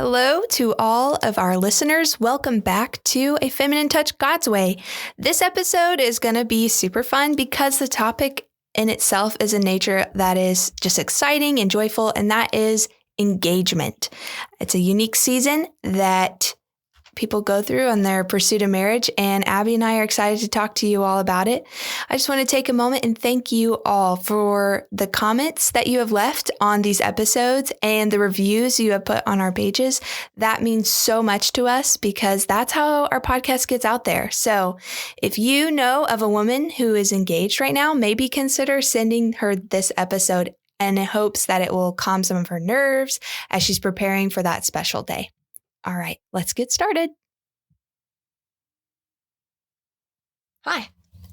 Hello to all of our listeners. Welcome back to A Feminine Touch God's Way. This episode is going to be super fun because the topic in itself is a nature that is just exciting and joyful, and that is engagement. It's a unique season that people go through on their pursuit of marriage, and Abby and I are excited to talk to you all about it. I just want to take a moment and thank you all for the comments that you have left on these episodes and the reviews you have put on our pages. That means so much to us because that's how our podcast gets out there. So if you know of a woman who is engaged right now, maybe consider sending her this episode in hopes that it will calm some of her nerves as she's preparing for that special day. All right, let's get started. Hi,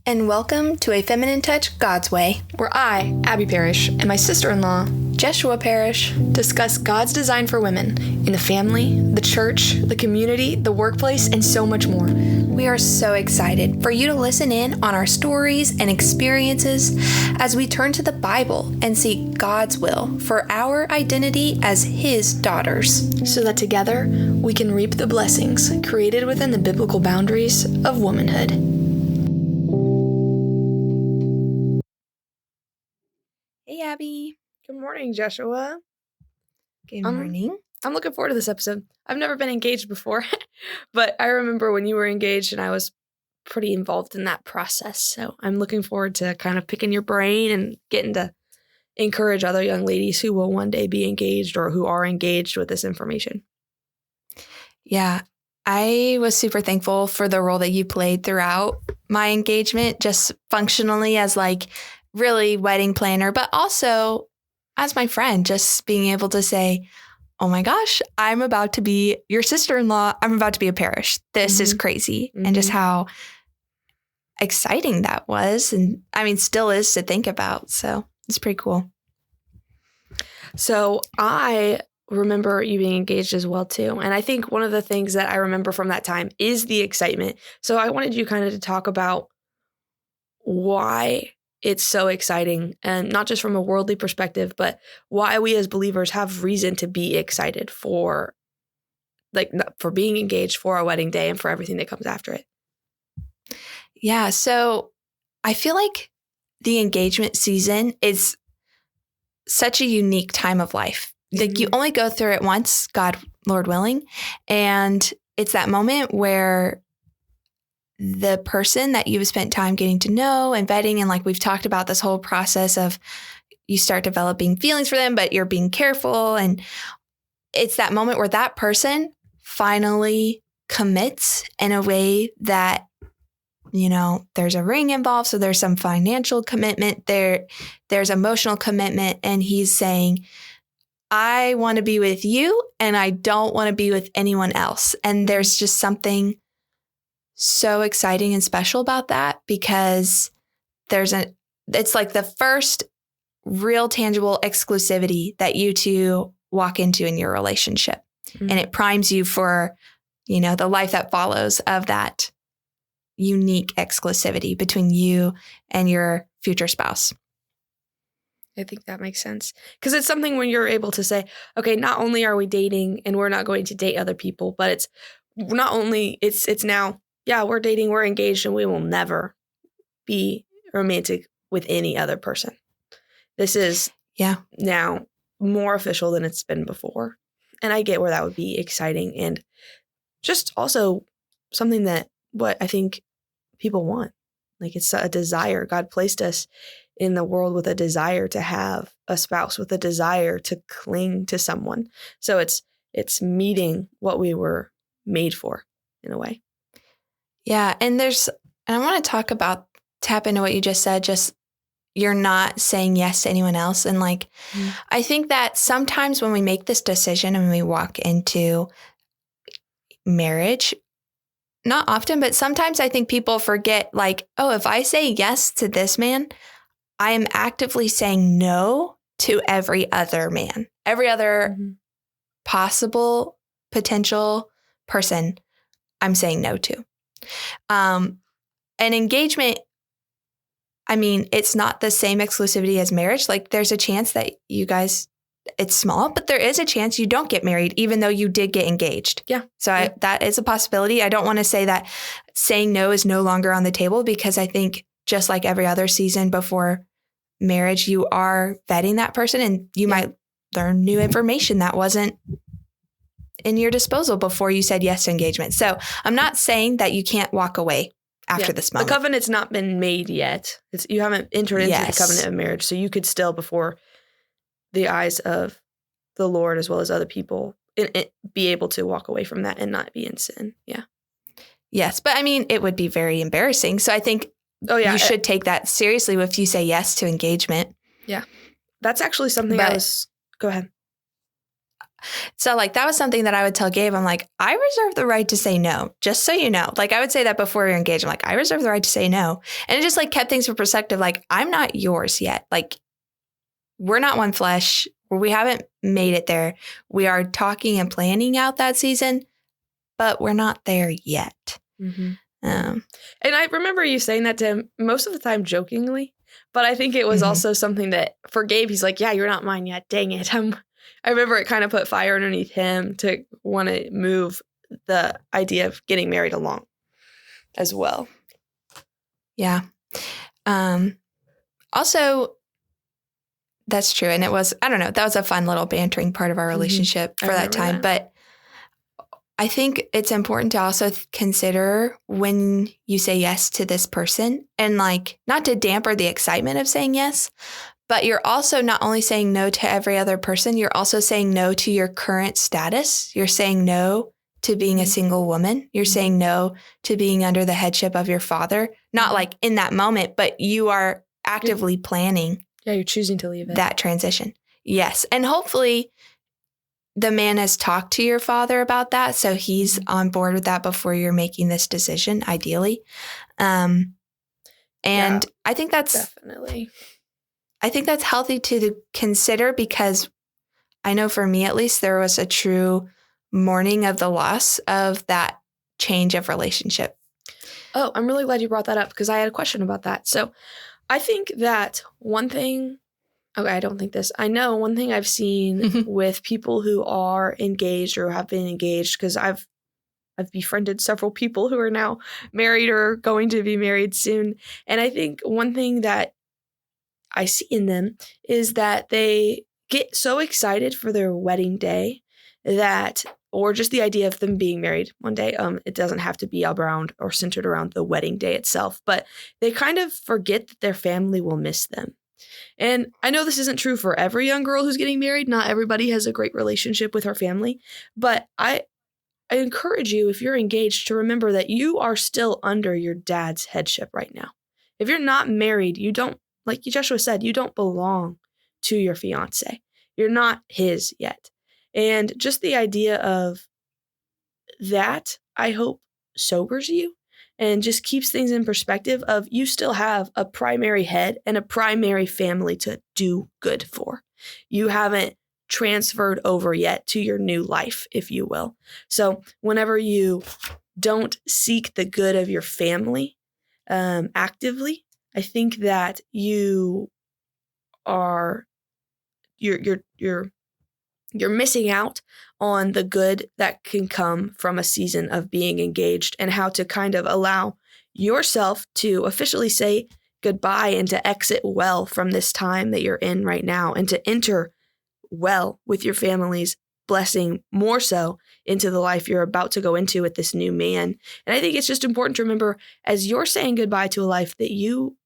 and welcome to A Feminine Touch God's Way, where I, Abby Parrish, and my sister-in-law, Jeshua Parrish, discuss God's design for women in the family, the church, the community, the workplace, and so much more. We are so excited for you to listen in on our stories and experiences as we turn to the Bible and seek God's will for our identity as His daughters, so that together we can reap the blessings created within the biblical boundaries of womanhood. Hey, Abby. Good morning, Joshua. Good morning. I'm looking forward to this episode. I've never been engaged before, but I remember when you were engaged and I was pretty involved in that process. So I'm looking forward to kind of picking your brain and getting to encourage other young ladies who will one day be engaged or who are engaged with this information. Yeah, I was super thankful for the role that you played throughout my engagement, just functionally as like really wedding planner, but also as my friend, just being able to say, oh my gosh, I'm about to be your sister-in-law. I'm about to be a parish. This is crazy. And just how exciting that was. And I mean, still is to think about. So it's pretty cool. So I remember you being engaged as well, too. And I think one of the things that I remember from that time is the excitement. So I wanted you kind of to talk about why it's so exciting, and not just from a worldly perspective, but why we as believers have reason to be excited for being engaged, for our wedding day, and for everything that comes after it. Yeah. So I feel like the engagement season is such a unique time of life. Like you only go through it once, Lord willing. And it's that moment where the person that you've spent time getting to know and vetting, and like we've talked about this whole process of you start developing feelings for them, but you're being careful. And it's that moment where that person finally commits in a way that, you know, there's a ring involved. So there's some financial commitment there. There's emotional commitment. And he's saying, I want to be with you and I don't want to be with anyone else. And there's just something so exciting and special about that because it's like the first real tangible exclusivity that you two walk into in your relationship. And it primes you for, you know, the life that follows of that unique exclusivity between you and your future spouse. I think that makes sense. Because it's something when you're able to say, okay, not only are we dating and we're not going to date other people, but it's not only, it's now, yeah, we're dating, we're engaged, and we will never be romantic with any other person. This is now more official than it's been before. And I get where that would be exciting and just also something that what I think people want. Like it's a desire. God placed us in the world with a desire to have a spouse, with a desire to cling to someone. So it's meeting what we were made for in a way. Yeah. And I want to tap into what you just said, just you're not saying yes to anyone else. And like, I think that sometimes when we make this decision and we walk into marriage, not often, but sometimes I think people forget like, oh, if I say yes to this man, I am actively saying no to every other man, every other possible potential person I'm saying no to. An engagement, I mean, it's not the same exclusivity as marriage. Like there's a chance that you guys it's small, but there is a chance you don't get married, even though you did get engaged. Yeah. So that is a possibility. I don't want to say that saying no is no longer on the table, because I think just like every other season before marriage, you are vetting that person, and you might learn new information that wasn't in your disposal before you said yes to engagement. So I'm not saying that you can't walk away after this moment. The covenant's not been made yet. You haven't entered into the covenant of marriage. So you could still, before the eyes of the Lord as well as other people, be able to walk away from that and not be in sin. Yeah. Yes. But I mean, it would be very embarrassing. So I think you should take that seriously if you say yes to engagement. Yeah. That's actually something go ahead. So like, that was something that I would tell Gabe. I'm like, I reserve the right to say no, just so you know. Like, I would say that before you're engaged. I'm like, I reserve the right to say no. And it just like kept things in perspective. Like, I'm not yours yet. Like, we're not one flesh. We haven't made it there. We are talking and planning out that season, but we're not there yet. Mm-hmm. And I remember you saying that to him most of the time jokingly, but I think it was also something that for Gabe, he's like, yeah, you're not mine yet. Dang it. I remember it kind of put fire underneath him to want to move the idea of getting married along as well. Yeah. Also, that's true. And it was, I don't know, that was a fun little bantering part of our relationship for that time. But I think it's important to also consider when you say yes to this person, and like, not to damper the excitement of saying yes, but you're also not only saying no to every other person, you're also saying no to your current status. You're saying no to being a single woman. You're saying no to being under the headship of your father. Not like in that moment, but you are actively planning. Yeah, you're choosing to leave it. That transition. Yes. And hopefully the man has talked to your father about that, so he's on board with that before you're making this decision, ideally. And I think that's definitely. I think that's healthy to consider, because I know for me, at least, there was a true mourning of the loss of that change of relationship. Oh, I'm really glad you brought that up, because I had a question about that. So I think that one thing, I don't think this. I know one thing I've seen with people who are engaged or have been engaged, because I've befriended several people who are now married or going to be married soon. And I think one thing that I see in them is that they get so excited for their wedding day or just the idea of them being married one day. It doesn't have to be around or centered around the wedding day itself, but they kind of forget that their family will miss them. And I know this isn't true for every young girl who's getting married. Not everybody has a great relationship with her family, but I encourage you, if you're engaged, to remember that you are still under your dad's headship right now. If you're not married, you don't, like Joshua said, you don't belong to your fiance. You're not his yet. And just the idea of that, I hope, sobers you and just keeps things in perspective of you still have a primary head and a primary family to do good for. You haven't transferred over yet to your new life, if you will. So whenever you don't seek the good of your family actively, I think that you are you're missing out on the good that can come from a season of being engaged, and how to kind of allow yourself to officially say goodbye and to exit well from this time that you're in right now, and to enter well with your family's blessing more so into the life you're about to go into with this new man. And I think it's just important to remember, as you're saying goodbye to a life that you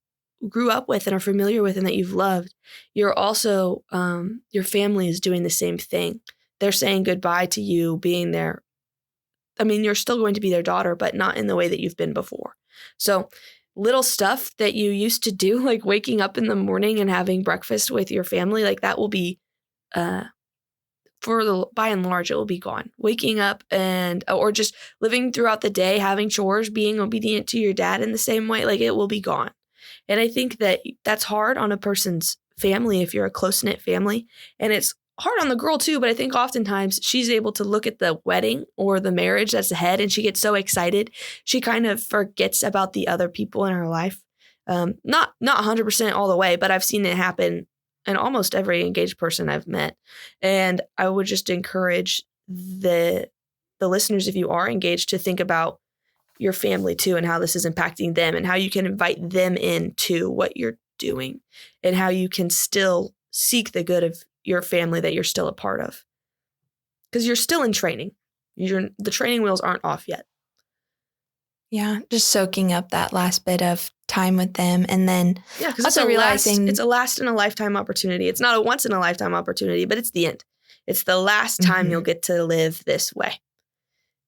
grew up with and are familiar with and that you've loved, you're also, your family is doing the same thing. They're saying goodbye to you being there. I mean, you're still going to be their daughter, but not in the way that you've been before. So little stuff that you used to do, like waking up in the morning and having breakfast with your family, like that will be, by and large, it will be gone. Waking up or just living throughout the day, having chores, being obedient to your dad in the same way, like it will be gone. And I think that that's hard on a person's family if you're a close-knit family. And it's hard on the girl too, but I think oftentimes she's able to look at the wedding or the marriage that's ahead and she gets so excited, she kind of forgets about the other people in her life. Not 100% all the way, but I've seen it happen and almost every engaged person I've met. And I would just encourage the listeners, if you are engaged, to think about your family too, and how this is impacting them, and how you can invite them into what you're doing, and how you can still seek the good of your family that you're still a part of. Because you're still in training. The training wheels aren't off yet. Yeah, just soaking up that last bit of time with them, and then also realizing it's a last in a lifetime opportunity. It's not a once in a lifetime opportunity, but it's the end. It's the last time you'll get to live this way,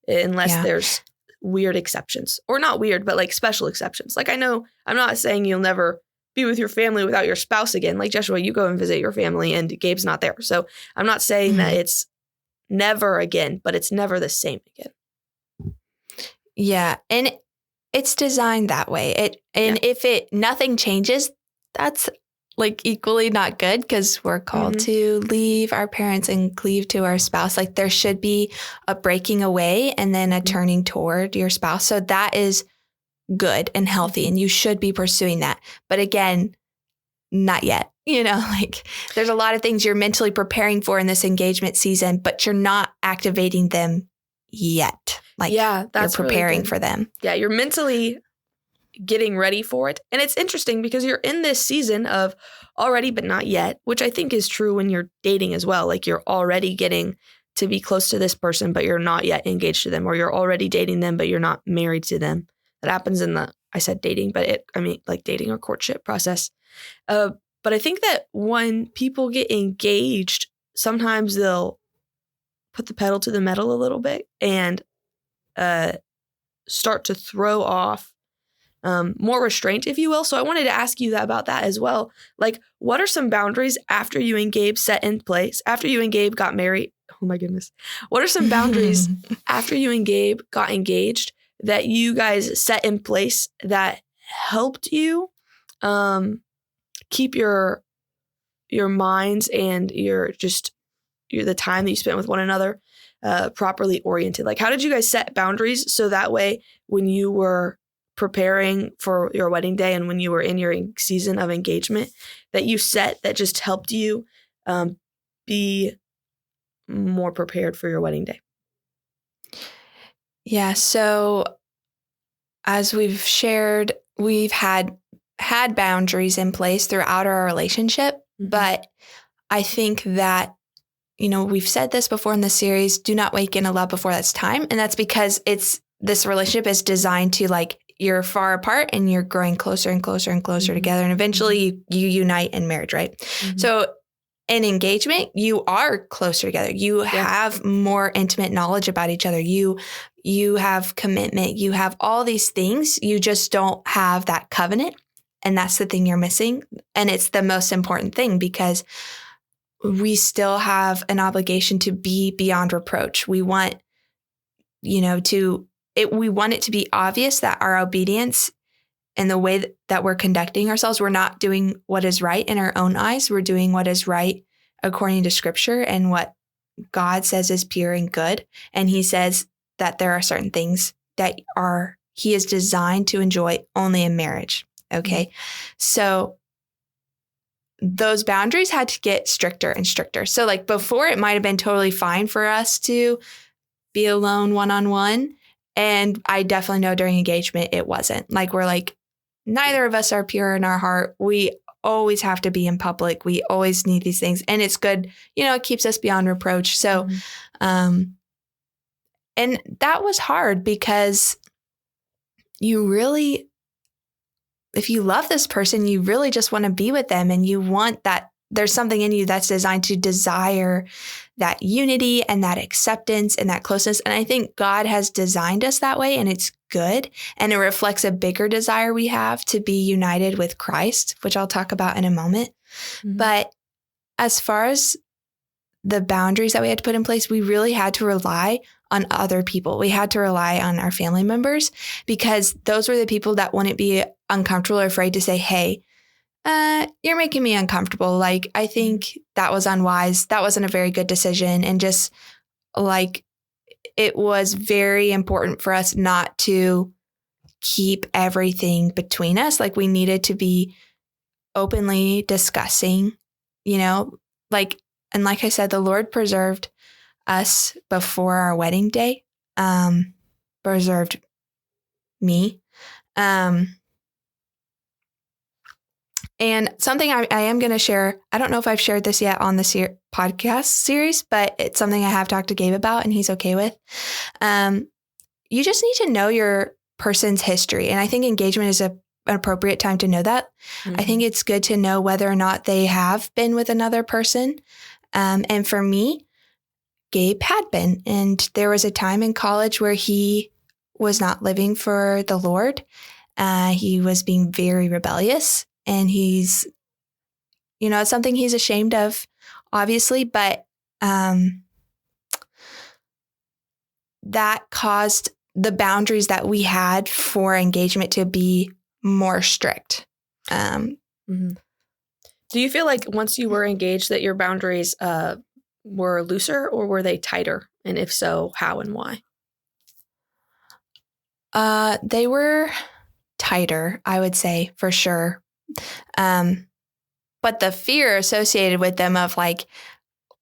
unless there's weird exceptions, or not weird, but like special exceptions. Like, I know I'm not saying you'll never be with your family without your spouse again. Like, Joshua, you go and visit your family and Gabe's not there. So I'm not saying that it's never again, but it's never the same again. Yeah. And it's designed that way. If nothing changes, that's like equally not good, because we're called to leave our parents and cleave to our spouse. Like, there should be a breaking away and then a turning toward your spouse. So that is good and healthy, and you should be pursuing that. But again, not yet. Like, there's a lot of things you're mentally preparing for in this engagement season, but you're not activating them yet. Like, that's you're preparing for them. Yeah, you're mentally getting ready for it. And it's interesting because you're in this season of already but not yet, which I think is true when you're dating as well. Like, you're already getting to be close to this person, but you're not yet engaged to them, or you're already dating them, but you're not married to them. That happens in I said dating, but like dating or courtship process. But I think that when people get engaged, sometimes they'll put the pedal to the metal a little bit and start to throw off more restraint, if you will. So I wanted to ask you about that as well. Like, what are some boundaries after you and Gabe set in place, after you and Gabe got married? Oh my goodness. What are some boundaries after you and Gabe got engaged that you guys set in place that helped you keep your minds and the time that you spent with one another properly oriented? Like, how did you guys set boundaries so that way when you were preparing for your wedding day and when you were in your season of engagement, that you set that just helped you be more prepared for your wedding day? Yeah. So as we've shared, we've had boundaries in place throughout our relationship, but I think that, we've said this before in the series, do not wake in a love before that's time. And that's because this relationship is designed to, like, you're far apart and you're growing closer and closer and closer together. And eventually you unite in marriage, right? So in engagement, you are closer together. You have more intimate knowledge about each other. You have commitment. You have all these things. You just don't have that covenant. And that's the thing you're missing. And it's the most important thing, because we still have an obligation to be beyond reproach. We want, we want it to be obvious that our obedience and the way that we're conducting ourselves, we're not doing what is right in our own eyes. We're doing what is right according to Scripture and what God says is pure and good. And He says that there are certain things that He is designed to enjoy only in marriage. Okay. So those boundaries had to get stricter and stricter. So, like, before, it might have been totally fine for us to be alone one-on-one. And I definitely know during engagement, it wasn't. Like, we're like, neither of us are pure in our heart. We always have to be in public. We always need these things. And it's good. It keeps us beyond reproach. So, and that was hard because if you love this person, you really just want to be with them, and you want that. There's something in you that's designed to desire that unity and that acceptance and that closeness. And I think God has designed us that way, and it's good. And it reflects a bigger desire we have to be united with Christ, which I'll talk about in a moment. But as far as the boundaries that we had to put in place, we really had to rely on other people. We had to rely on our family members, because those were the people that wouldn't be uncomfortable or afraid to say, hey, you're making me uncomfortable. Like, I think that was unwise. That wasn't a very good decision. And just like, it was very important for us not to keep everything between us. Like, we needed to be openly discussing like I said, the Lord preserved us before our wedding day, preserved me. And something I am going to share, I don't know if I've shared this yet on this podcast series, but it's something I have talked to Gabe about and he's okay with. You just need to know your person's history. And I think engagement is an appropriate time to know that. Mm-hmm. I think it's good to know whether or not they have been with another person. And for me, Gabe had been. And there was a time in college where he was not living for the Lord. He was being very rebellious. And he's, it's something he's ashamed of, obviously, but that caused the boundaries that we had for engagement to be more strict. Mm-hmm. Do you feel like once you were engaged that your boundaries were looser or were they tighter? And if so, how and why? They were tighter, I would say, for sure. But the fear associated with them of like,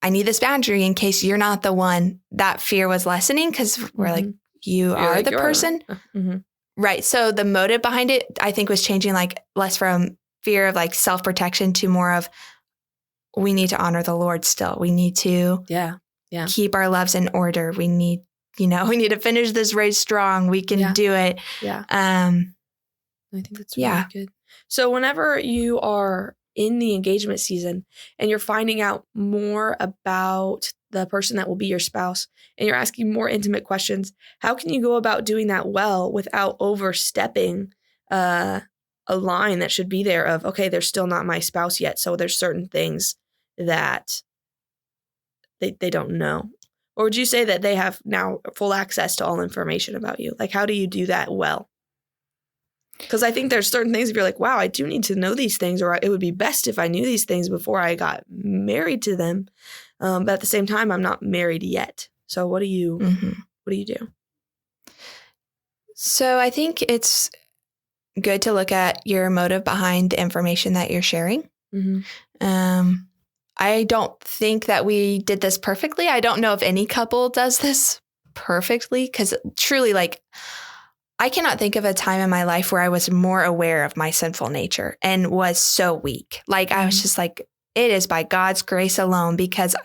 I need this boundary in case you're not the one, that fear was lessening because we're like, you're are like, the person. Mm-hmm. Right. So the motive behind it, I think, was changing like less from fear of like self-protection to more of we need to honor the Lord still. We need to keep our loves in order. We need, we need to finish this race strong. We can do it. Yeah. I think that's really good. So whenever you are in the engagement season and you're finding out more about the person that will be your spouse and you're asking more intimate questions, how can you go about doing that well without overstepping a line that should be there of, okay, they're still not my spouse yet. So there's certain things that they don't know. Or would you say that they have now full access to all information about you? Like, how do you do that well? Because I think there's certain things if you're like, wow, I do need to know these things, or it would be best if I knew these things before I got married to them. But at the same time, I'm not married yet. So what do you do? So I think it's good to look at your motive behind the information that you're sharing. Mm-hmm. I don't think that we did this perfectly. I don't know if any couple does this perfectly because truly, like, I cannot think of a time in my life where I was more aware of my sinful nature and was so weak. Like, I was just like, it is by God's grace alone and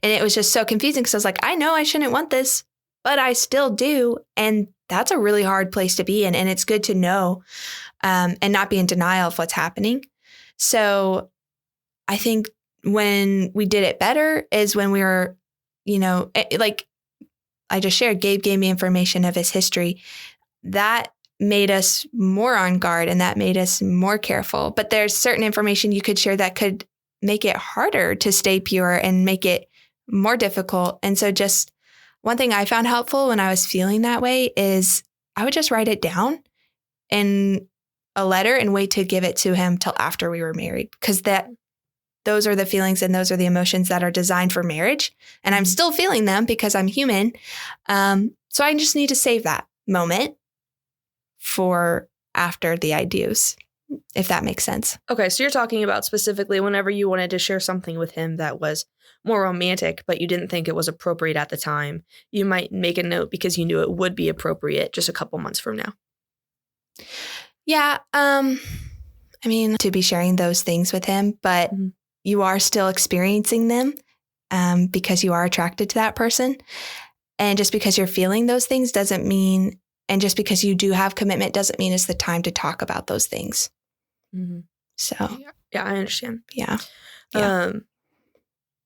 it was just so confusing because I was like, I know I shouldn't want this, but I still do. And that's a really hard place to be in. And it's good to know and not be in denial of what's happening. So I think when we did it better is when we were, like I just shared, Gabe gave me information of his history. That made us more on guard and that made us more careful. But there's certain information you could share that could make it harder to stay pure and make it more difficult. And so just one thing I found helpful when I was feeling that way is I would just write it down in a letter and wait to give it to him till after we were married. Because those are the feelings and those are the emotions that are designed for marriage. And I'm still feeling them because I'm human. So I just need to save that moment for after the I do's, if that makes sense. Okay, so you're talking about specifically whenever you wanted to share something with him that was more romantic, but you didn't think it was appropriate at the time. You might make a note because you knew it would be appropriate just a couple months from now. Yeah. I mean, to be sharing those things with him, but you are still experiencing them because you are attracted to that person. And just because you're feeling those things doesn't mean, and just because you do have commitment doesn't mean it's the time to talk about those things. Mm-hmm. So. Yeah, I understand. Yeah.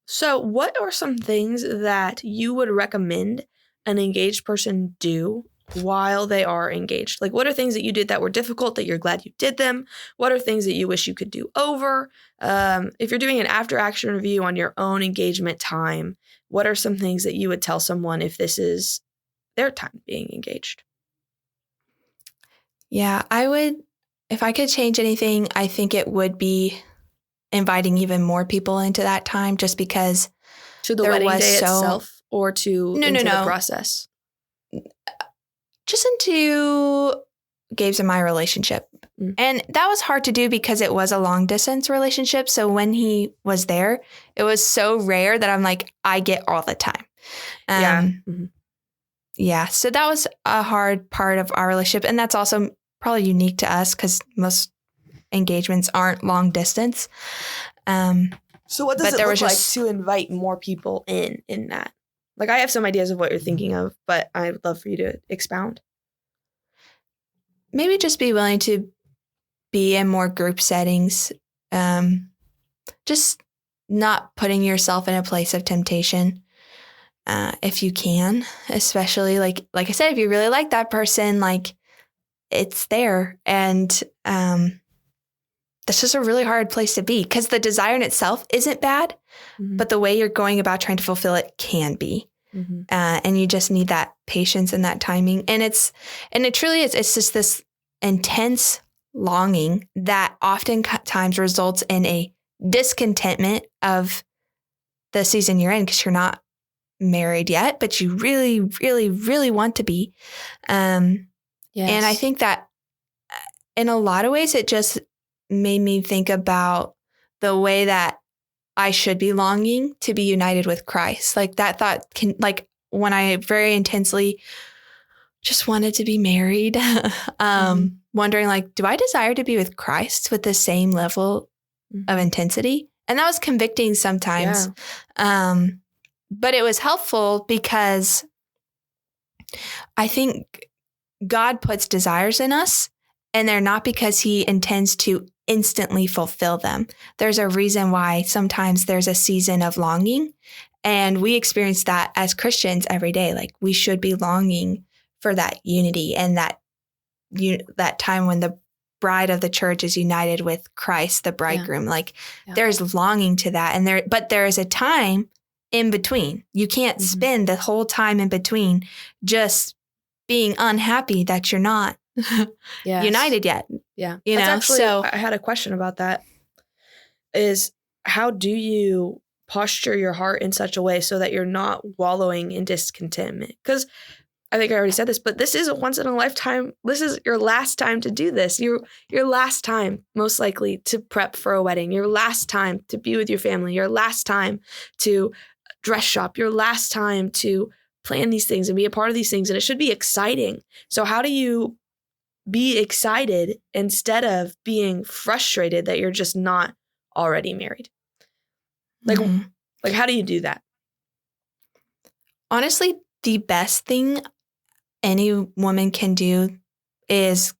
So what are some things that you would recommend an engaged person do while they are engaged? Like, what are things that you did that were difficult that you're glad you did them? What are things that you wish you could do over? If you're doing an after action review on your own engagement time, what are some things that you would tell someone if this is their time being engaged? Yeah, I would, if I could change anything, I think it would be inviting even more people into that time just because to the wedding day itself or to the process? Just into Gabe's and my relationship. And that was hard to do because it was a long distance relationship. So when he was there, it was so rare that I'm like, I get all the time. Yeah. So that was a hard part of our relationship. And that's also probably unique to us because most engagements aren't long distance. So what does it look like to invite more people in that? Like, I have some ideas of what you're thinking of, but I would love for you to expound. Maybe just be willing to be in more group settings. Just not putting yourself in a place of temptation. If you can, especially like I said, if you really like that person, like it's there. And that's just a really hard place to be because the desire in itself isn't bad, but the way you're going about trying to fulfill it can be. And you just need that patience and that timing. And it truly is, it's just this intense longing that oftentimes results in a discontentment of the season you're in because you're not married yet, but you really, really, really want to be. Yes. And I think that in a lot of ways, it just made me think about the way that I should be longing to be united with Christ. Like that thought can, like when I very intensely just wanted to be married, wondering like, do I desire to be with Christ with the same level of intensity? And that was convicting sometimes. Yeah. But it was helpful because I think God puts desires in us and they're not because he intends to instantly fulfill them. There's a reason why sometimes there's a season of longing, and we experience that as Christians every day. Like we should be longing for that unity and that time when the bride of the church is united with Christ, the bridegroom. There's longing to that. But there is a time in between. You can't spend the whole time in between just being unhappy that you're not united yet. Yeah. You know, actually, so I had a question about that is how do you posture your heart in such a way so that you're not wallowing in discontentment? Because I think I already said this, but this is a once in a lifetime. This is your last time to do this. Your last time, most likely, to prep for a wedding. Your last time to be with your family. Your last time to dress shop. Your last time to plan these things and be a part of these things. And it should be exciting. So how do you be excited instead of being frustrated that you're just not already married? Like how do you do that? Honestly, the best thing any woman can do is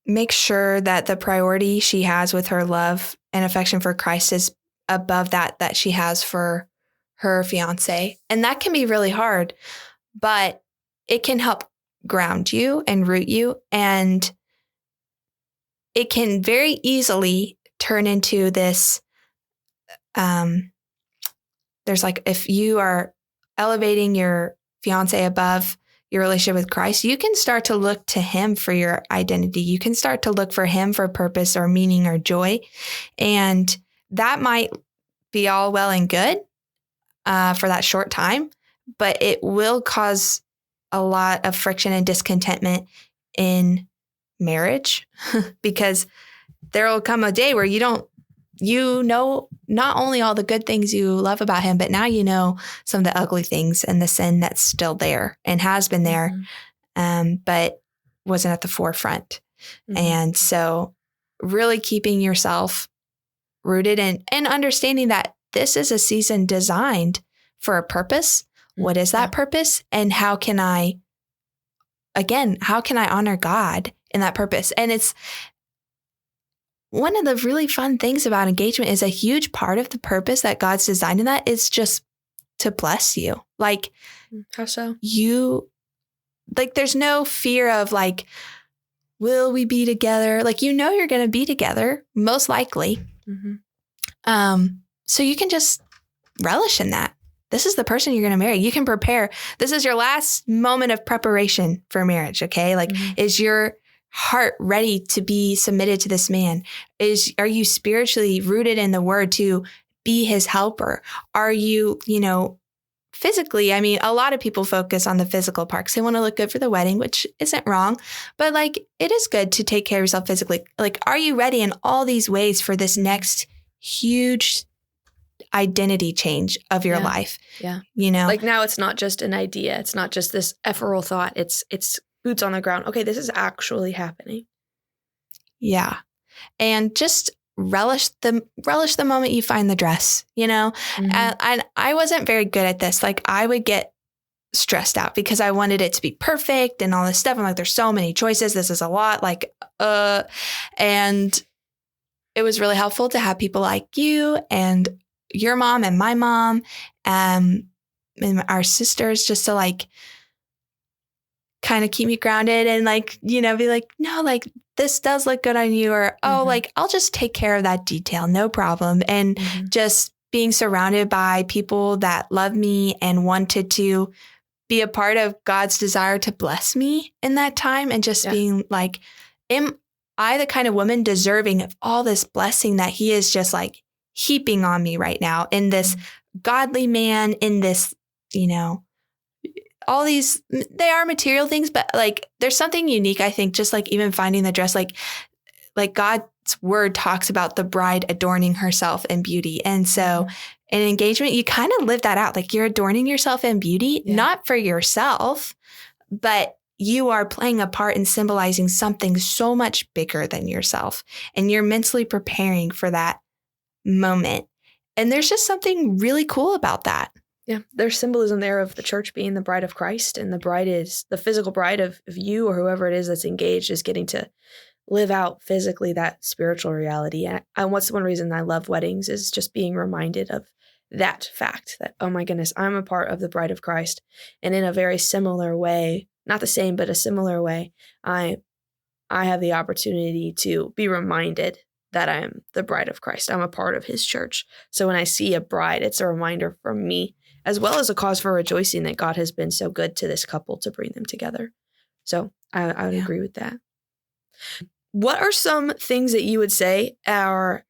make sure that the priority she has with her love and affection for Christ is above that she has for her fiance. And that can be really hard, but it can help ground you and root you. And it can very easily turn into this, there's like, if you are elevating your fiance above your relationship with Christ, you can start to look to him for your identity. You can start to look for him for purpose or meaning or joy. And that might be all well and good for that short time, but it will cause a lot of friction and discontentment in marriage because there will come a day where you know not only all the good things you love about him, but now you know some of the ugly things and the sin that's still there and has been there, but wasn't at the forefront. And so really keeping yourself rooted and understanding that this is a season designed for a purpose. What is that purpose? And how can I honor God in that purpose? And it's one of the really fun things about engagement is a huge part of the purpose that God's designed in that is just to bless you. Like, how so? There's no fear of like, will we be together? Like, you're going to be together, most likely. So you can just relish in that. This is the person you're going to marry. You can prepare. This is your last moment of preparation for marriage. Okay. Like, is your heart ready to be submitted to this man? Are you spiritually rooted in the word to be his helper? Are you, physically, I mean, a lot of people focus on the physical part because they want to look good for the wedding, which isn't wrong. But like, it is good to take care of yourself physically. Like, are you ready in all these ways for this next huge identity change of your life? Yeah. You know, like now it's not just an idea. It's not just this ephemeral thought. It's boots on the ground. Okay, this is actually happening. Yeah. And just relish the moment you find the dress, you know? And I wasn't very good at this. Like, I would get stressed out because I wanted it to be perfect and all this stuff. I'm like, there's so many choices. This is a lot. Like, and it was really helpful to have people like you and your mom and my mom, and our sisters, just to like kind of keep me grounded and like, you know, be like, no, like, this does look good on you, or, oh, like, I'll just take care of that detail. No problem. And just being surrounded by people that love me and wanted to be a part of God's desire to bless me in that time. And just being like, am I the kind of woman deserving of all this blessing that he is just like heaping on me right now, in this godly man, in this, you know, all these, they are material things, but like, there's something unique, I think, just like even finding the dress, like God's word talks about the bride adorning herself in beauty. And so in engagement, you kind of live that out. Like, you're adorning yourself in beauty, not for yourself, but you are playing a part in symbolizing something so much bigger than yourself. And you're mentally preparing for that moment. And there's just something really cool about that. Yeah, there's symbolism there of the church being the bride of Christ, and the bride is the physical bride of you or whoever it is that's engaged, is getting to live out physically that spiritual reality. And what's one reason I love weddings is just being reminded of that fact that, oh my goodness, I'm a part of the bride of Christ. And in a very similar way, not the same, but a similar way, I have the opportunity to be reminded that I am the bride of Christ. I'm a part of his church. So when I see a bride, it's a reminder for me, as well as a cause for rejoicing that God has been so good to this couple to bring them together. So I would agree with that. What are some things that you would say are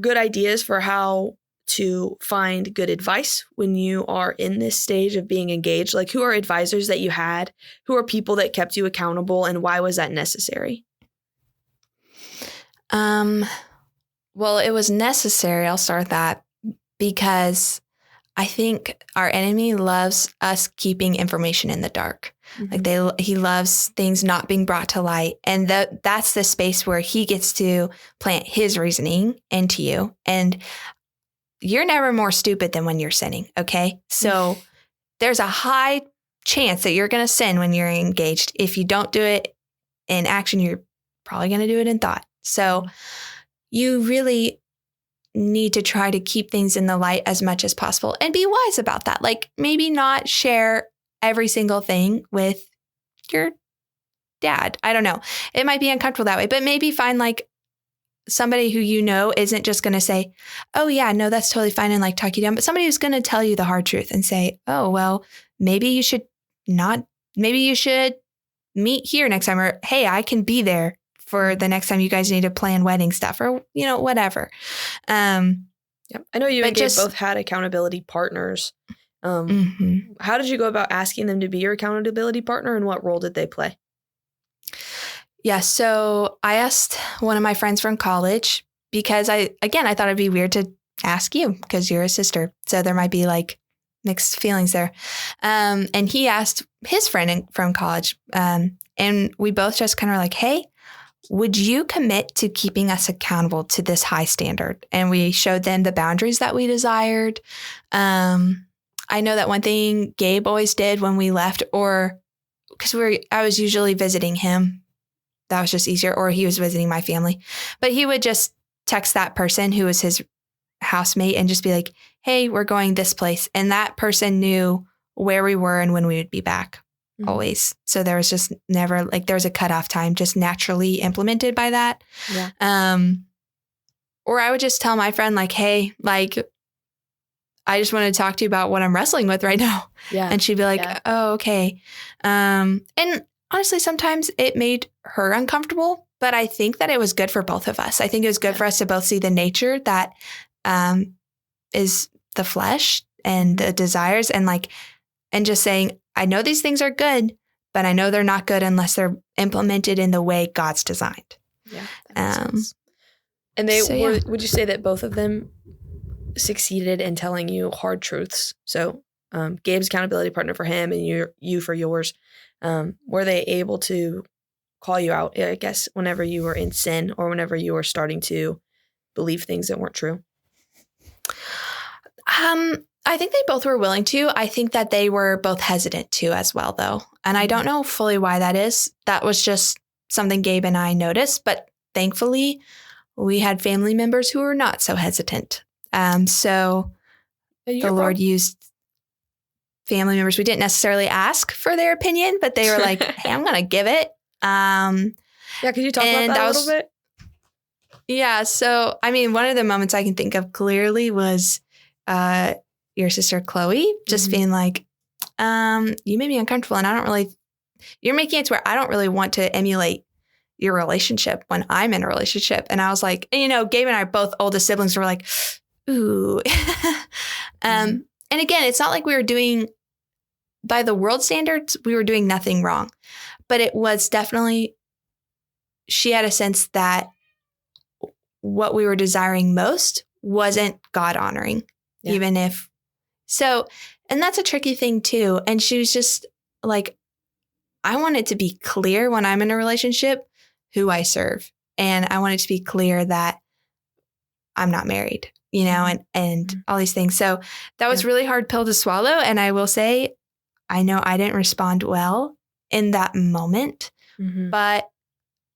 good ideas for how to find good advice when you are in this stage of being engaged? Like, who are advisors that you had? Who are people that kept you accountable? And why was that necessary? Well, it was necessary. I'll start that because I think our enemy loves us keeping information in the dark. Like, he loves things not being brought to light. And that's the space where he gets to plant his reasoning into you. And you're never more stupid than when you're sinning. Okay. So there's a high chance that you're going to sin when you're engaged. If you don't do it in action, you're probably going to do it in thought. So you really need to try to keep things in the light as much as possible and be wise about that. Like, maybe not share every single thing with your dad. I don't know. It might be uncomfortable that way, but maybe find like somebody who you know isn't just going to say, oh yeah, no, that's totally fine, and like talk you down, but somebody who's going to tell you the hard truth and say, oh, well, maybe you should meet here next time, or hey, I can be there for the next time you guys need to plan wedding stuff, or, you know, whatever. I know you and Gabe both had accountability partners. How did you go about asking them to be your accountability partner, and what role did they play? Yeah, so I asked one of my friends from college because I thought it'd be weird to ask you because you're a sister. So there might be like mixed feelings there. And he asked his friend from college. And we both just kind of were like, hey, would you commit to keeping us accountable to this high standard? And we showed them the boundaries that we desired. I know that one thing Gabe always did when we left, or because I was usually visiting him. That was just easier, or he was visiting my family. But he would just text that person who was his housemate and just be like, hey, we're going this place. And that person knew where we were and when we would be back. Always. So there was just never like, there was a cutoff time just naturally implemented by that. Yeah. Or I would just tell my friend like, hey, like, I just want to talk to you about what I'm wrestling with right now. Yeah. And she'd be like, oh, okay. And honestly, sometimes it made her uncomfortable, but I think that it was good for both of us. I think it was good for us to both see the nature that is the flesh and the desires and just saying, I know these things are good, but I know they're not good unless they're implemented in the way God's designed. Yeah, that makes sense. And would you say that both of them succeeded in telling you hard truths? So Gabe's accountability partner for him and you for yours. Were they able to call you out, I guess, whenever you were in sin or whenever you were starting to believe things that weren't true? I think they both were willing to. I think that they were both hesitant to as well, though. And I don't know fully why that is. That was just something Gabe and I noticed. But thankfully, we had family members who were not so hesitant. So the Lord used family members. We didn't necessarily ask for their opinion, but they were like, hey, I'm going to give it. Could you talk about that a little bit? Yeah. So, I mean, one of the moments I can think of clearly was your sister Chloe just being like, you made me uncomfortable and you're making it to where I don't really want to emulate your relationship when I'm in a relationship. And I was like, Gabe and I, both oldest siblings, were like, ooh. And again, it's not like we were doing, by the world standards, we were doing nothing wrong. But it was definitely, she had a sense that what we were desiring most wasn't God honoring, even if. So, and that's a tricky thing too. And she was just like, I want it to be clear when I'm in a relationship who I serve. And I want it to be clear that I'm not married, and all these things. So that was really hard pill to swallow. And I will say, I know I didn't respond well in that moment, but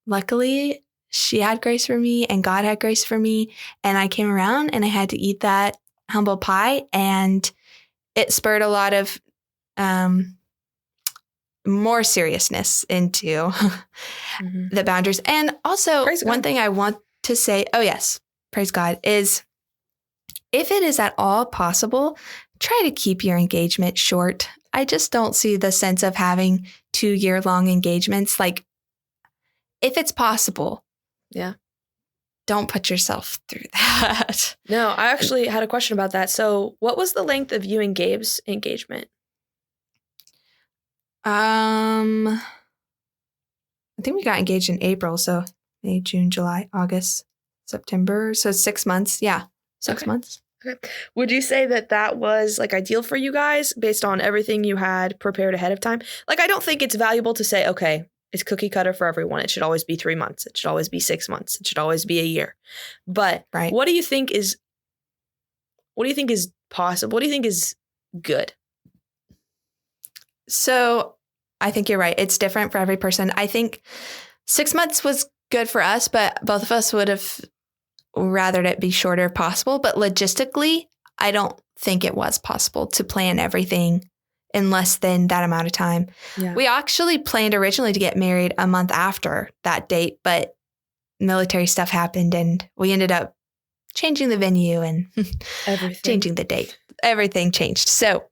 luckily she had grace for me and God had grace for me. And I came around and I had to eat that humble pie, and it spurred a lot of more seriousness into the boundaries. And also one thing I want to say, praise God, is if it is at all possible, try to keep your engagement short. I just don't see the sense of having 2-year-long engagements. Like, if it's possible, don't put yourself through that. No, I actually had a question about that. So what was the length of you and Gabe's engagement? I think we got engaged in April. So May, June, July, August, September. So 6 months. Yeah. 6 months. Okay. Would you say that was ideal for you guys based on everything you had prepared ahead of time? I don't think it's valuable to say, okay, it's cookie cutter for everyone. It should always be 3 months. It should always be 6 months. It should always be a year. But what do you think is possible? What do you think is good? So I think you're right. It's different for every person. I think 6 months was good for us, but both of us would have rathered it be shorter if possible. But logistically, I don't think it was possible to plan everything in less than that amount of time. Yeah. We actually planned originally to get married a month after that date, but military stuff happened and we ended up changing the venue and changing the date. Everything changed. So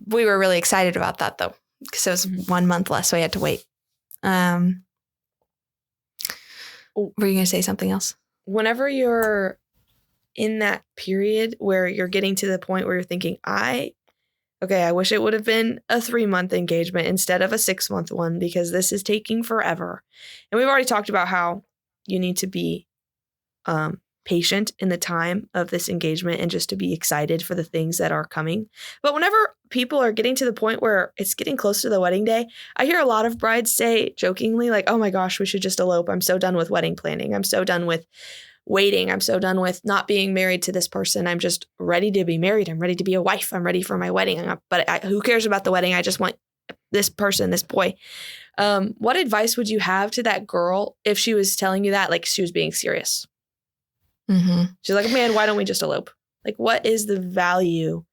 we were really excited about that though, because it was 1 month less, so we had to wait. Were you going to say something else? Whenever you're in that period where you're getting to the point where you're thinking, I wish it would have been a 3-month engagement instead of a 6-month one because this is taking forever. And we've already talked about how you need to be patient in the time of this engagement and just to be excited for the things that are coming. But whenever people are getting to the point where it's getting close to the wedding day, I hear a lot of brides say jokingly, like, oh my gosh, we should just elope. I'm so done with wedding planning. I'm so done with waiting. I'm so done with not being married to this person. I'm just ready to be married. I'm ready to be a wife. I'm ready for my wedding. Who cares about the wedding? I just want this person, this boy. What advice would you have to that girl if she was telling you that, like she was being serious? Mm-hmm. She's like, man, why don't we just elope? Like, what is the value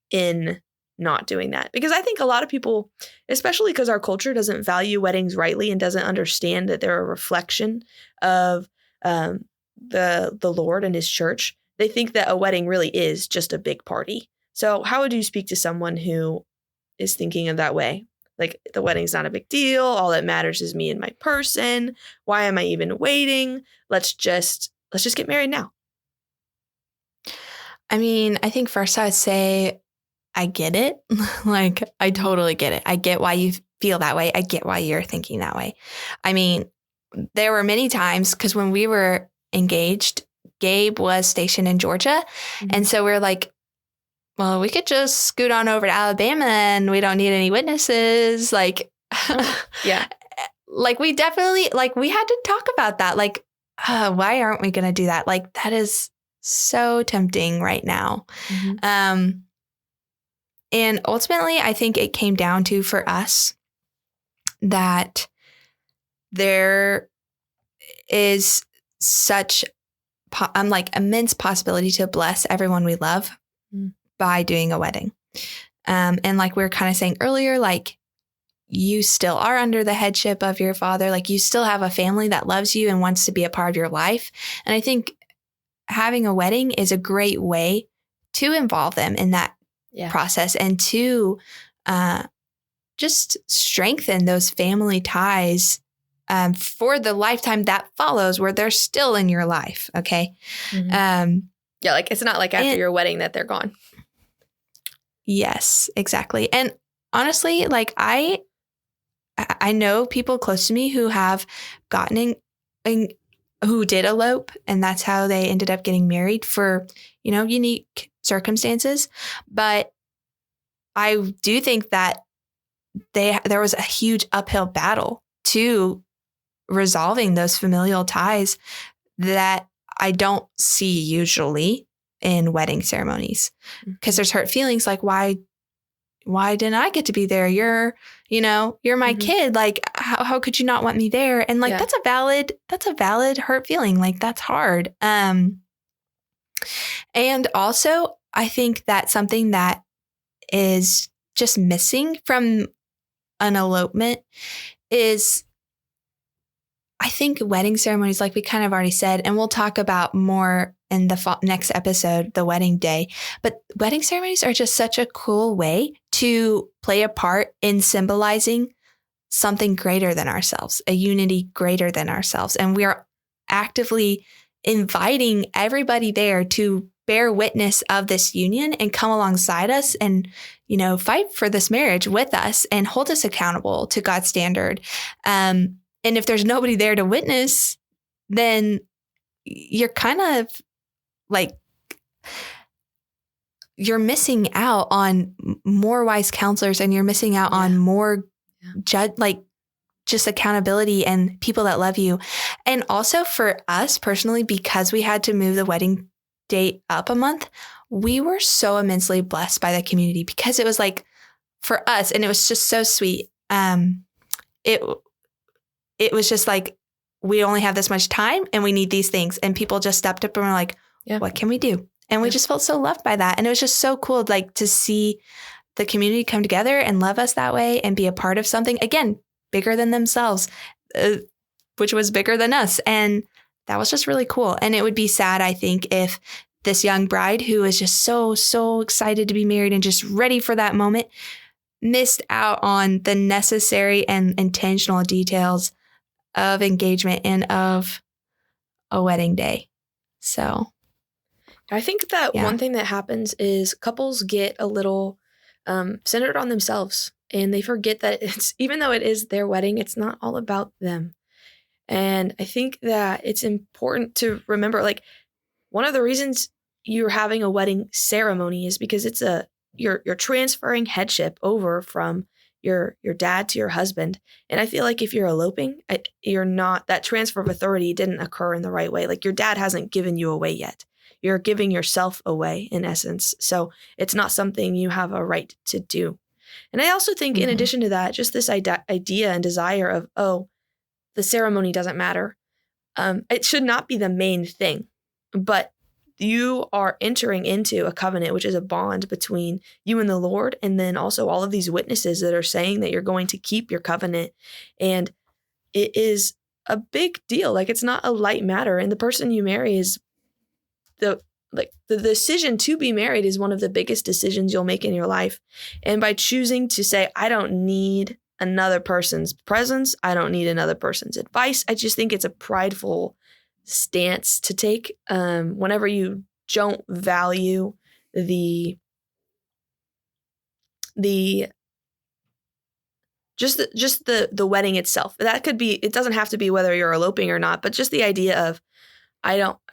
in not doing that? Because I think a lot of people, especially because our culture doesn't value weddings rightly and doesn't understand that they're a reflection of the Lord and his church, they think that a wedding really is just a big party. So how would you speak to someone who is thinking of that way? Like, the wedding's not a big deal. All that matters is me and my person. Why am I even waiting? Let's just get married now. I mean, I think first I would say I get it. Like, I totally get it. I get why you feel that way. I get why you're thinking that way. I mean, there were many times because when we were engaged, Gabe was stationed in Georgia. And so we were like, well, we could just scoot on over to Alabama and we don't need any witnesses. Like, Yeah. Like we definitely, like we had to talk about that. Like, why aren't we going to do that? Like, that is so tempting right now. And ultimately, I think it came down to, for us, that there is such like immense possibility to bless everyone we love by doing a wedding. And like we were kind of saying earlier, like you still are under the headship of your father. Like you still have a family that loves you and wants to be a part of your life. And I think having a wedding is a great way to involve them in that process and to just strengthen those family ties for the lifetime that follows, where they're still in your life. Okay. Yeah. Like it's not like after your wedding that they're gone. Yes, exactly. And honestly, like I know people close to me who have gotten who did elope, and that's how they ended up getting married for, you know, unique circumstances. But I do think that there was a huge uphill battle to resolving those familial ties that I don't see usually in wedding ceremonies, because there's hurt feelings like, why didn't I get to be there? You're my kid. Like, how could you not want me there? And like, that's a valid hurt feeling. Like that's hard. And also I think that something that is just missing from an elopement is, I think wedding ceremonies, like we kind of already said, and we'll talk about more in the next episode, the wedding day. But wedding ceremonies are just such a cool way to play a part in symbolizing something greater than ourselves, a unity greater than ourselves. And we are actively inviting everybody there to bear witness of this union and come alongside us and, you know, fight for this marriage with us and hold us accountable to God's standard. And if there's nobody there to witness, then you're kind of like, you're missing out on more wise counselors, and you're missing out on more just accountability and people that love you. And also for us personally, because we had to move the wedding date up a month, we were so immensely blessed by the community, because it was like, for us, and it was just so sweet. It was just like, we only have this much time and we need these things. And people just stepped up and were like, what can we do? And we just felt so loved by that. And it was just so cool, like to see the community come together and love us that way and be a part of something, again, bigger than themselves, which was bigger than us. And that was just really cool. And it would be sad, I think, if this young bride who is just so excited to be married and just ready for that moment missed out on the necessary and intentional details of engagement and of a wedding day. So I think that one thing that happens is couples get a little centered on themselves, and they forget that it's, even though it is their wedding, it's not all about them. And I think that it's important to remember, like, one of the reasons you're having a wedding ceremony is because it's you're transferring headship over from your dad to your husband. And I feel like if you're eloping, you're not, that transfer of authority didn't occur in the right way. Like your dad hasn't given you away yet. You're giving yourself away in essence. So it's not something you have a right to do. And I also think in addition to that, just this idea and desire of, the ceremony doesn't matter. It should not be the main thing, but you are entering into a covenant, which is a bond between you and the Lord. And then also all of these witnesses that are saying that you're going to keep your covenant. And it is a big deal. Like it's not a light matter. And the person you marry is the decision to be married is one of the biggest decisions you'll make in your life. And by choosing to say, I don't need another person's presence, I don't need another person's advice, I just think it's a prideful stance to take whenever you don't value the wedding itself. That could be, it doesn't have to be whether you're eloping or not, but just the idea of,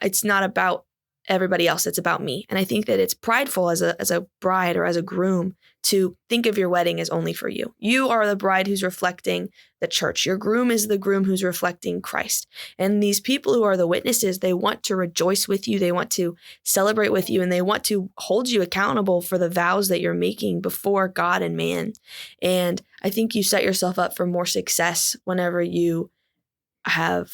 it's not about everybody else, it's about me. And I think that it's prideful as a bride or as a groom to think of your wedding as only for you. You are the bride who's reflecting the church. Your groom is the groom who's reflecting Christ. And these people who are the witnesses, they want to rejoice with you, they want to celebrate with you, and they want to hold you accountable for the vows that you're making before God and man. And I think you set yourself up for more success whenever you have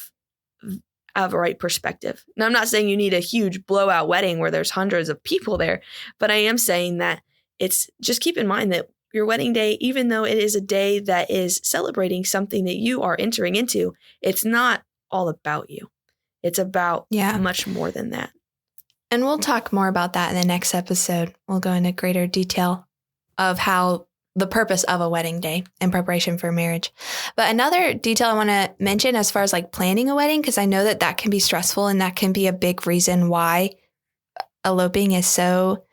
a right perspective. Now, I'm not saying you need a huge blowout wedding where there's hundreds of people there, but I am saying that it's just keep in mind that your wedding day, even though it is a day that is celebrating something that you are entering into, it's not all about you. It's about much more than that. And we'll talk more about that in the next episode. We'll go into greater detail of how the purpose of a wedding day in preparation for marriage. But another detail I want to mention as far as like planning a wedding, because I know that can be stressful and that can be a big reason why eloping is so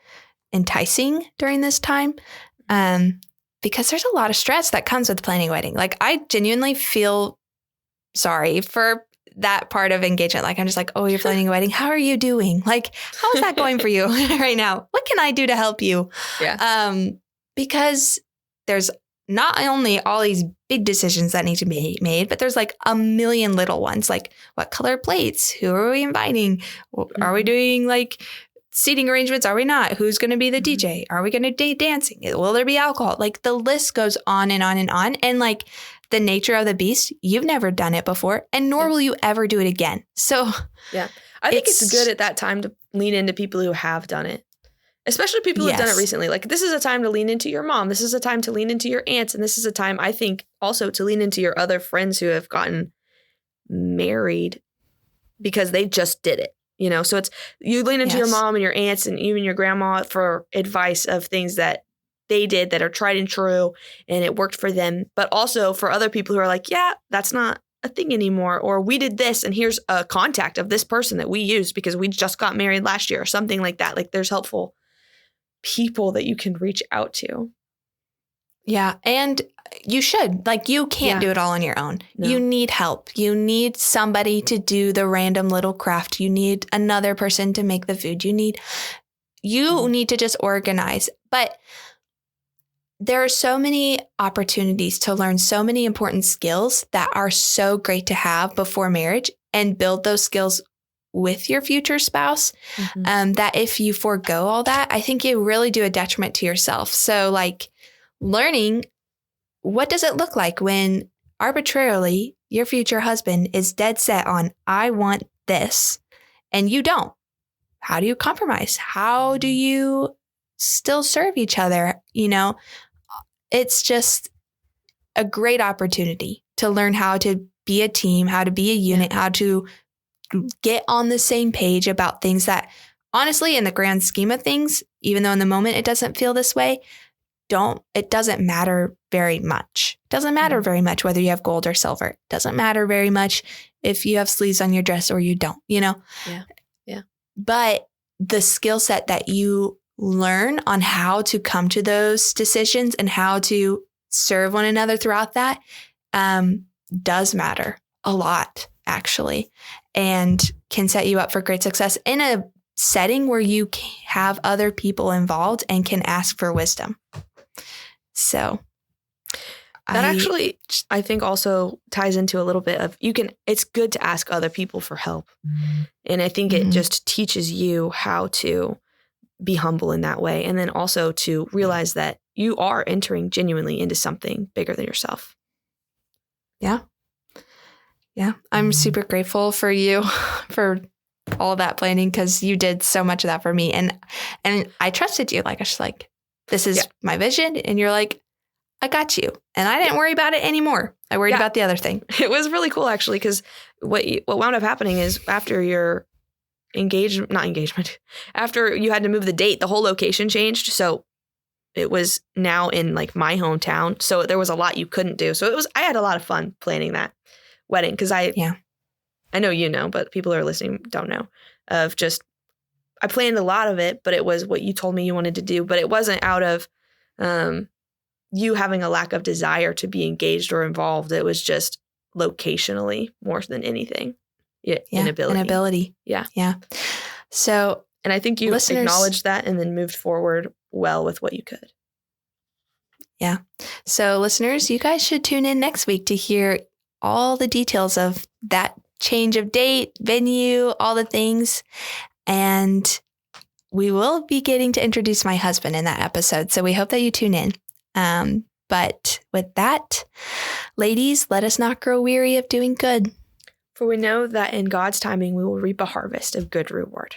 enticing during this time. Because there's a lot of stress that comes with planning a wedding. Like I genuinely feel sorry for that part of engagement. Like I'm just like, oh, you're planning a wedding. How are you doing? Like, how is that going for you right now? What can I do to help you? Yeah. Because there's not only all these big decisions that need to be made, but there's like a million little ones, like what color plates? Who are we inviting? Are we doing like seating arrangements? Are we not? Who's going to be the DJ? Are we going to date dancing? Will there be alcohol? Like the list goes on and on and on. And like the nature of the beast, you've never done it before, and nor will you ever do it again. So yeah, I think it's good at that time to lean into people who have done it. Especially people who've done it recently. Like this is a time to lean into your mom. This is a time to lean into your aunts. And this is a time, I think, also to lean into your other friends who have gotten married because they just did it. You know, so it's you lean into your mom and your aunts and even your grandma for advice of things that they did that are tried and true and it worked for them. But also for other people who are like, yeah, that's not a thing anymore. Or we did this and here's a contact of this person that we used because we just got married last year or something like that. Like there's helpful people that you can reach out to. Yeah. And you should. Like you can't do it all on your own. No. You need help. You need somebody to do the random little craft. You need another person to make the food. You need to just organize. But there are so many opportunities to learn so many important skills that are so great to have before marriage and build those skills with your future spouse, that if you forego all that, I think you really do a detriment to yourself. So like learning, what does it look like when arbitrarily your future husband is dead set on, I want this, and you don't? How do you compromise? How do you still serve each other? You know, it's just a great opportunity to learn how to be a team, how to be a unit, how to get on the same page about things that honestly, in the grand scheme of things, even though in the moment it doesn't feel this way, it doesn't matter very much. It doesn't matter very much whether you have gold or silver. It doesn't matter very much if you have sleeves on your dress or you don't, you know? Yeah. But the skill set that you learn on how to come to those decisions and how to serve one another throughout that does matter a lot, actually, and can set you up for great success in a setting where you have other people involved and can ask for wisdom. So that actually, I think, also ties into a little bit of it's good to ask other people for help. And I think it just teaches you how to be humble in that way. And then also to realize that you are entering genuinely into something bigger than yourself. Yeah. Yeah. I'm super grateful for you for all that planning because you did so much of that for me. And I trusted you. Like, I was like, this is my vision. And you're like, I got you. And I didn't worry about it anymore. I worried about the other thing. It was really cool, actually, because what wound up happening is after your after you had to move the date, the whole location changed. So it was now in like my hometown. So there was a lot you couldn't do. So I had a lot of fun planning that wedding because I know you know, but people who are listening don't know of just I planned a lot of it, but it was what you told me you wanted to do. But it wasn't out of you having a lack of desire to be engaged or involved. It was just locationally more than anything. Inability. Yeah. So, and I think you acknowledged that and then moved forward well with what you could. Yeah. So listeners, you guys should tune in next week to hear all the details of that change of date, venue, all the things. And we will be getting to introduce my husband in that episode. So we hope that you tune in. But with that, ladies, let us not grow weary of doing good. For we know that in God's timing, we will reap a harvest of good reward.